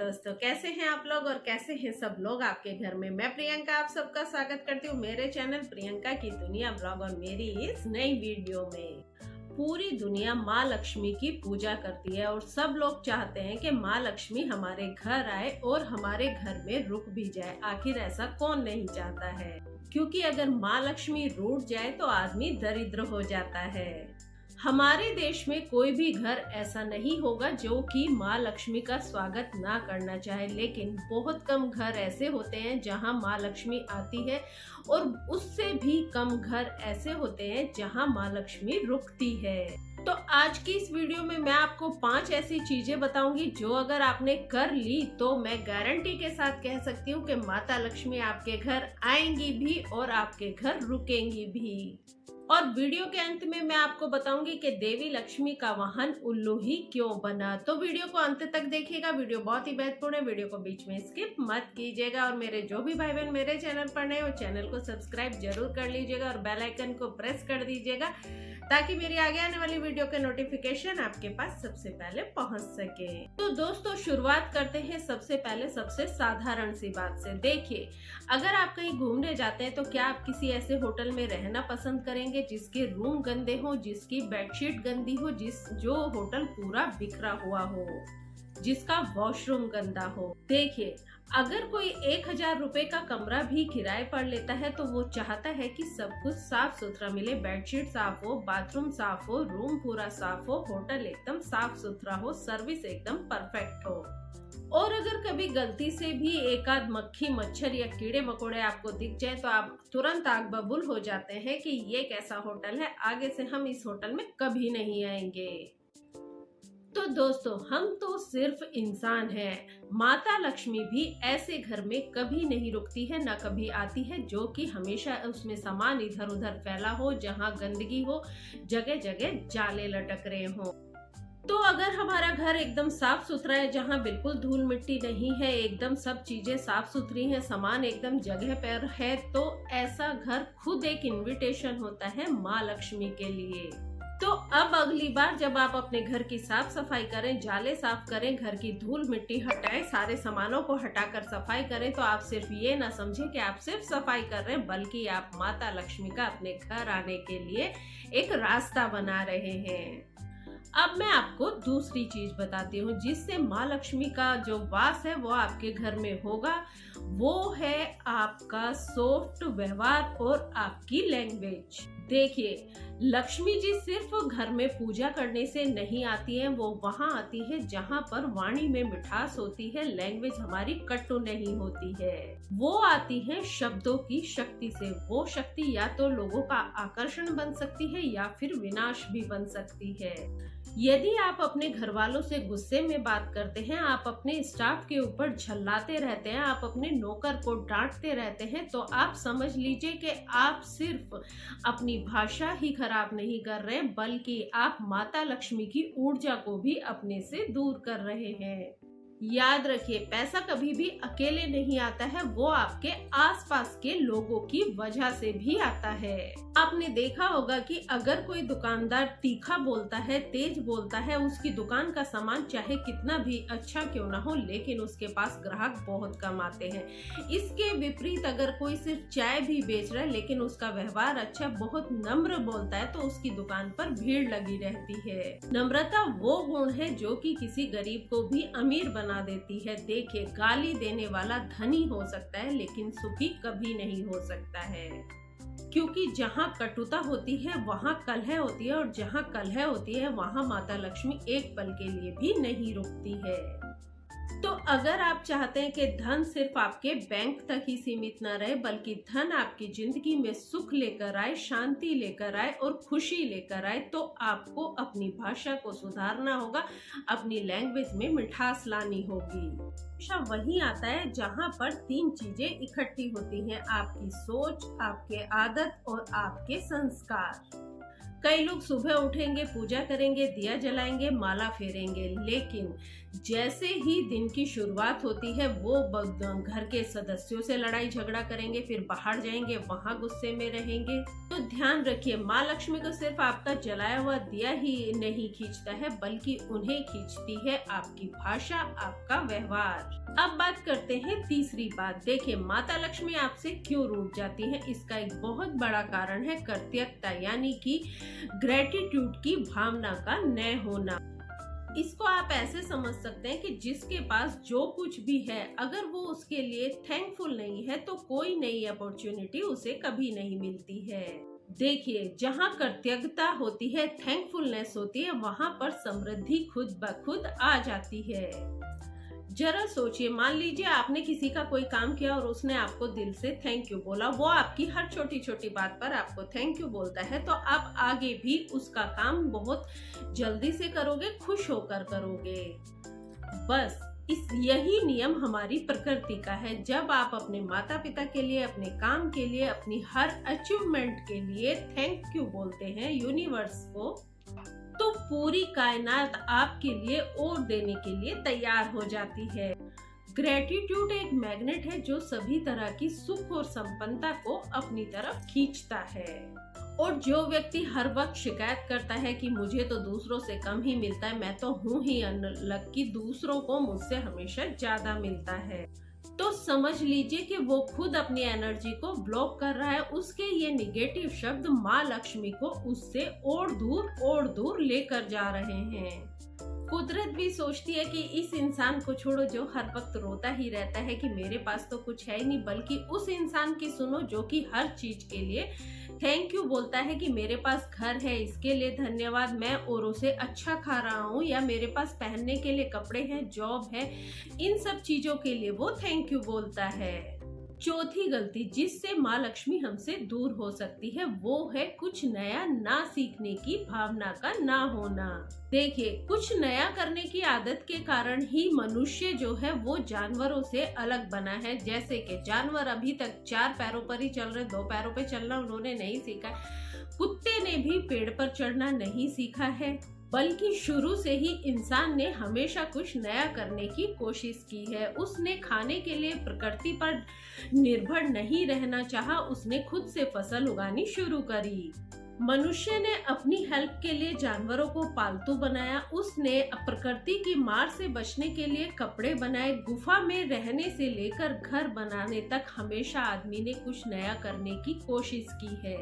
दोस्तों, कैसे हैं आप लोग और कैसे हैं सब लोग आपके घर में। मैं प्रियंका आप सबका स्वागत करती हूँ मेरे चैनल प्रियंका की दुनिया ब्लॉग और मेरी इस नई वीडियो में। पूरी दुनिया माँ लक्ष्मी की पूजा करती है और सब लोग चाहते हैं कि माँ लक्ष्मी हमारे घर आए और हमारे घर में रुक भी जाए। आखिर ऐसा कौन नहीं चाहता है, क्योंकि अगर माँ लक्ष्मी रूठ जाए तो आदमी दरिद्र हो जाता है। हमारे देश में कोई भी घर ऐसा नहीं होगा जो कि माँ लक्ष्मी का स्वागत ना करना चाहे, लेकिन बहुत कम घर ऐसे होते हैं जहां माँ लक्ष्मी आती है और उससे भी कम घर ऐसे होते हैं जहां माँ लक्ष्मी रुकती है। तो आज की इस वीडियो में मैं आपको 5 ऐसी चीजें बताऊंगी जो अगर आपने कर ली तो मैं गारंटी के साथ कह सकती हूँ कि माता लक्ष्मी आपके घर आएंगी भी और आपके घर रुकेंगी भी। और वीडियो के अंत में मैं आपको बताऊंगी कि देवी लक्ष्मी का वाहन उल्लू ही क्यों बना। तो वीडियो को अंत तक देखिएगा, वीडियो बहुत ही महत्वपूर्ण है, वीडियो को बीच में स्किप मत कीजिएगा। और मेरे जो भी भाई बहन मेरे चैनल पर नए हो चैनल को सब्सक्राइब जरूर कर लीजिएगा और बेल आइकन को प्रेस कर दीजिएगा ताकि मेरी आगे आने वाली वीडियो के नोटिफिकेशन आपके पास सबसे पहले पहुंच सके। तो दोस्तों शुरुआत करते हैं सबसे पहले सबसे साधारण सी बात से। देखिए, अगर आप कहीं घूमने जाते हैं तो क्या आप किसी ऐसे होटल में रहना पसंद करेंगे जिसके रूम गंदे हो, जिसकी बेडशीट गंदी हो, जो होटल पूरा बिखरा हुआ हो, जिसका वॉशरूम गंदा हो। देखिए, अगर कोई 1000 रुपए का कमरा भी किराए पर लेता है तो वो चाहता है कि सब कुछ साफ सुथरा मिले, बेडशीट साफ हो, बाथरूम साफ हो, रूम पूरा साफ हो, होटल एकदम साफ सुथरा हो, सर्विस एकदम परफेक्ट हो। और अगर कभी गलती से भी एक आध मक्खी मच्छर या कीड़े मकोड़े आपको दिख जाए तो आप तुरंत आग बबूल हो जाते हैं कि ये कैसा होटल है, आगे से हम इस होटल में कभी नहीं आएंगे। तो दोस्तों, हम तो सिर्फ इंसान हैं, माता लक्ष्मी भी ऐसे घर में कभी नहीं रुकती है, ना कभी आती है जो कि हमेशा उसमें सामान इधर उधर फैला हो, जहां गंदगी हो, जगह जगह जाले लटक रहे हो। तो अगर हमारा घर एकदम साफ सुथरा है, जहाँ बिल्कुल धूल मिट्टी नहीं है, एकदम सब चीजें साफ सुथरी हैं, सामान एकदम जगह पर है, तो ऐसा घर खुद एक इनविटेशन होता है माँ लक्ष्मी के लिए। तो अब अगली बार जब आप अपने घर की साफ सफाई करें, जाले साफ करें, घर की धूल मिट्टी हटाएं, सारे सामानों को हटाकर सफाई करें, तो आप सिर्फ ये ना समझें कि आप सिर्फ सफाई कर रहे हैं, बल्कि आप माता लक्ष्मी का अपने घर आने के लिए एक रास्ता बना रहे हैं। अब मैं आपको दूसरी चीज बताती हूँ जिससे माँ लक्ष्मी का जो वास है वो आपके घर में होगा, वो है आपका सॉफ्ट व्यवहार और आपकी लैंग्वेज। देखिए, लक्ष्मी जी सिर्फ घर में पूजा करने से नहीं आती हैं, वो वहाँ आती है जहाँ पर वाणी में मिठास होती है, लैंग्वेज हमारी कटु नहीं होती है। वो आती है शब्दों की शक्ति से। वो शक्ति या तो लोगों का आकर्षण बन सकती है या फिर विनाश भी बन सकती है। यदि आप अपने घर वालों से गुस्से में बात करते हैं, आप अपने स्टाफ के ऊपर झल्लाते रहते हैं, आप अपने नौकर को डांटते रहते हैं, तो आप समझ लीजिए कि आप सिर्फ अपनी भाषा ही खराब नहीं कर रहे, बल्कि आप माता लक्ष्मी की ऊर्जा को भी अपने से दूर कर रहे हैं। याद रखिए, पैसा कभी भी अकेले नहीं आता है, वो आपके आसपास के लोगों की वजह से भी आता है। आपने देखा होगा कि अगर कोई दुकानदार तीखा बोलता है, तेज बोलता है, उसकी दुकान का सामान चाहे कितना भी अच्छा क्यों ना हो, लेकिन उसके पास ग्राहक बहुत कम आते हैं। इसके विपरीत अगर कोई सिर्फ चाय भी बेच रहा है लेकिन उसका व्यवहार अच्छा, बहुत नम्र बोलता है, तो उसकी दुकान पर भीड़ लगी रहती है। नम्रता वो गुण है जो कि किसी गरीब को भी अमीर बना देती है। देखिए, गाली देने वाला धनी हो सकता है लेकिन सुखी कभी नहीं हो सकता है, क्योंकि जहाँ कटुता होती है वहाँ कलह होती है, और जहाँ कलह होती है वहाँ माता लक्ष्मी एक पल के लिए भी नहीं रुकती है। तो अगर आप चाहते हैं कि धन सिर्फ आपके बैंक तक ही सीमित न रहे, बल्कि धन आपकी जिंदगी में सुख लेकर आए, शांति लेकर आए और खुशी लेकर आए, तो आपको अपनी भाषा को सुधारना होगा, अपनी लैंग्वेज में मिठास लानी होगी। हमेशा वही आता है जहाँ पर 3 चीजें इकट्ठी होती हैं, आपकी सोच, आपके आदत और आपके संस्कार। कई लोग सुबह उठेंगे, पूजा करेंगे, दिया जलाएंगे, माला फेरेंगे, लेकिन जैसे ही दिन की शुरुआत होती है वो घर के सदस्यों से लड़ाई झगड़ा करेंगे, फिर बाहर जाएंगे, वहां गुस्से में रहेंगे। तो ध्यान रखिए, माँ लक्ष्मी को सिर्फ आपका जलाया हुआ दिया ही नहीं खींचता है, बल्कि उन्हें खींचती है आपकी भाषा, आपका व्यवहार। अब बात करते हैं तीसरी बात। देखिए, माता लक्ष्मी आपसे क्यों रूठ जाती है, इसका एक बहुत बड़ा कारण है कृतज्ञता, यानी कि ग्रेटिट्यूड की भावना का न होना। इसको आप ऐसे समझ सकते हैं कि जिसके पास जो कुछ भी है, अगर वो उसके लिए थैंकफुल नहीं है तो कोई नई अपॉर्चुनिटी उसे कभी नहीं मिलती है। देखिए, जहाँ कृतज्ञता होती है, थैंकफुलनेस होती है, वहाँ पर समृद्धि खुद ब खुद आ जाती है। जरा सोचिए, मान लीजिए आपने किसी का कोई काम किया और उसने आपको दिल से थैंक यू बोला, वो आपकी हर छोटी छोटी बात पर आपको थैंक यू बोलता है, तो आप आगे भी उसका काम बहुत जल्दी से करोगे, खुश होकर करोगे। बस यही नियम हमारी प्रकृति का है। जब आप अपने माता पिता के लिए, अपने काम के लिए, अपनी हर अचीवमेंट के लिए थैंक यू बोलते हैं यूनिवर्स को, तो पूरी कायनात आपके लिए और देने के लिए तैयार हो जाती है। ग्रेटिट्यूड एक मैग्नेट है जो सभी तरह की सुख और संपन्नता को अपनी तरफ खींचता है। और जो व्यक्ति हर वक्त शिकायत करता है कि मुझे तो दूसरों से कम ही मिलता है, मैं तो हूँ ही अनलकी, दूसरों को मुझसे हमेशा ज्यादा मिलता है, तो समझ लीजिए कि वो खुद अपनी एनर्जी को ब्लॉक कर रहा है। उसके ये निगेटिव शब्द माँ लक्ष्मी को उससे और दूर लेकर जा रहे हैं। कुदरत भी सोचती है कि इस इंसान को छोड़ो जो हर वक्त रोता ही रहता है कि मेरे पास तो कुछ है ही नहीं, बल्कि उस इंसान की सुनो जो कि हर चीज के लिए थैंक यू बोलता है कि मेरे पास घर है, इसके लिए धन्यवाद, मैं औरों से अच्छा खा रहा हूँ, या मेरे पास पहनने के लिए कपड़े हैं, जॉब है, इन सब चीजों के लिए वो थैंक यू बोलता है। चौथी गलती जिससे माँ लक्ष्मी हमसे दूर हो सकती है, वो है कुछ नया ना सीखने की भावना का ना होना। देखिए, कुछ नया करने की आदत के कारण ही मनुष्य जो है वो जानवरों से अलग बना है। जैसे कि जानवर अभी तक 4 पैरों पर ही चल रहे, 2 पैरों पे चलना उन्होंने नहीं सीखा। कुत्ते ने भी पेड़ पर चढ़ना नहीं सीखा है, बल्कि शुरू से ही इंसान ने हमेशा कुछ नया करने की कोशिश की है। उसने खाने के लिए प्रकृति पर निर्भर नहीं रहना चाहा, उसने खुद से फसल उगानी शुरू करी। मनुष्य ने अपनी हेल्प के लिए जानवरों को पालतू बनाया, उसने प्रकृति की मार से बचने के लिए कपड़े बनाए, गुफा में रहने से लेकर घर बनाने तक हमेशा आदमी ने कुछ नया करने की कोशिश की है।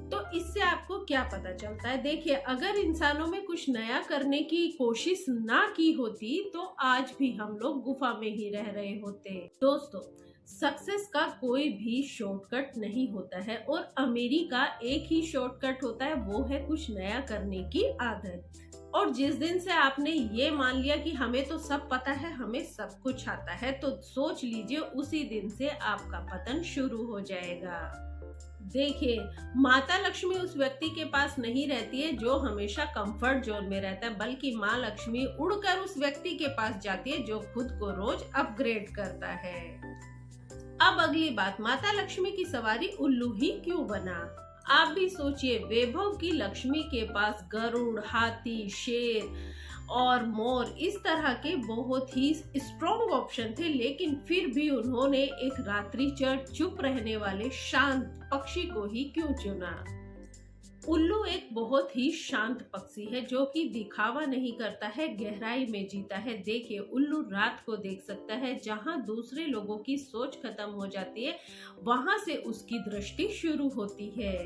तो इससे आपको क्या पता चलता है? देखिए, अगर इंसानों में कुछ नया करने की कोशिश ना की होती तो आज भी हम लोग गुफा में ही रह रहे होते। दोस्तों, सक्सेस का कोई भी शॉर्टकट नहीं होता है, और अमीरी का एक ही शॉर्टकट होता है, वो है कुछ नया करने की आदत। और जिस दिन से आपने ये मान लिया कि हमें तो सब पता है, हमें सब कुछ आता है, तो सोच लीजिए उसी दिन से आपका पतन शुरू हो जाएगा। देखिए, माता लक्ष्मी उस व्यक्ति के पास नहीं रहती है जो हमेशा कंफर्ट जोन में रहता है, बल्कि माँ लक्ष्मी उड़कर उस व्यक्ति के पास जाती है जो खुद को रोज अपग्रेड करता है। अब अगली बात, माता लक्ष्मी की सवारी उल्लू ही क्यों बना? आप भी सोचिए, वैभव की लक्ष्मी के पास गरुड़, हाथी, शेर और मोर इस तरह के बहुत ही स्ट्रॉन्ग ऑप्शन थे, लेकिन फिर भी उन्होंने एक रात्रिचर चुप रहने वाले शांत पक्षी को ही क्यों चुना? उल्लू एक बहुत ही शांत पक्षी है जो कि दिखावा नहीं करता है, गहराई में जीता है। देखिए, उल्लू रात को देख सकता है, जहां दूसरे लोगों की सोच खत्म हो जाती है वहां से उसकी दृष्टि शुरू होती है।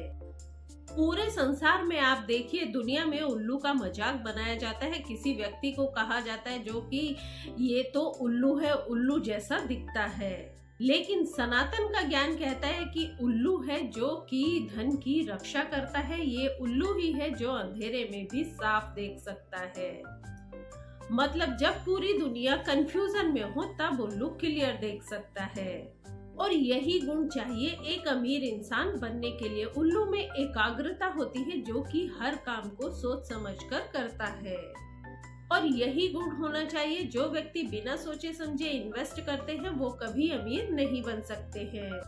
पूरे संसार में आप देखिए, दुनिया में उल्लू का मजाक बनाया जाता है। किसी व्यक्ति को कहा जाता है जो कि ये तो उल्लू है, उल्लू जैसा दिखता है, लेकिन सनातन का ज्ञान कहता है कि उल्लू है जो कि धन की रक्षा करता है, ये उल्लू ही है जो अंधेरे में भी साफ देख सकता है। मतलब जब पूरी दुनिया कंफ्यूजन में हो तब उल्लू क्लियर देख सकता है। और यही गुण चाहिए एक अमीर इंसान बनने के लिए। उल्लू में एकाग्रता होती है जो कि हर काम को सोच समझकर करता है, और यही गुण होना चाहिए जो व्यक्ति बिना सोचे समझे इन्वेस्ट करते हैं वो कभी अमीर नहीं बन सकते हैं।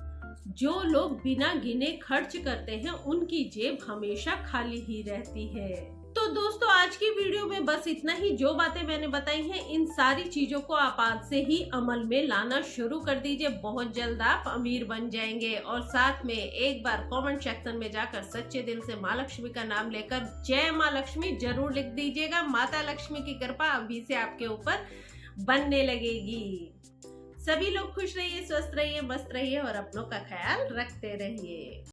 जो लोग बिना गिने खर्च करते हैं उनकी जेब हमेशा खाली ही रहती है। तो दोस्तों, आज की वीडियो में बस इतना ही। जो बातें मैंने बताई हैं, इन सारी चीजों को आप आज से ही अमल में लाना शुरू कर दीजिए। बहुत जल्द आप अमीर बन जाएंगे। और साथ में एक बार कमेंट सेक्शन में जाकर सच्चे दिल से माँ लक्ष्मी का नाम लेकर जय माँ लक्ष्मी जरूर लिख दीजिएगा। माता लक्ष्मी की कृपा अभी से आपके ऊपर बनने लगेगी। सभी लोग खुश रहिए, स्वस्थ रहिए, मस्त रहिए और अपनों का ख्याल रखते रहिए।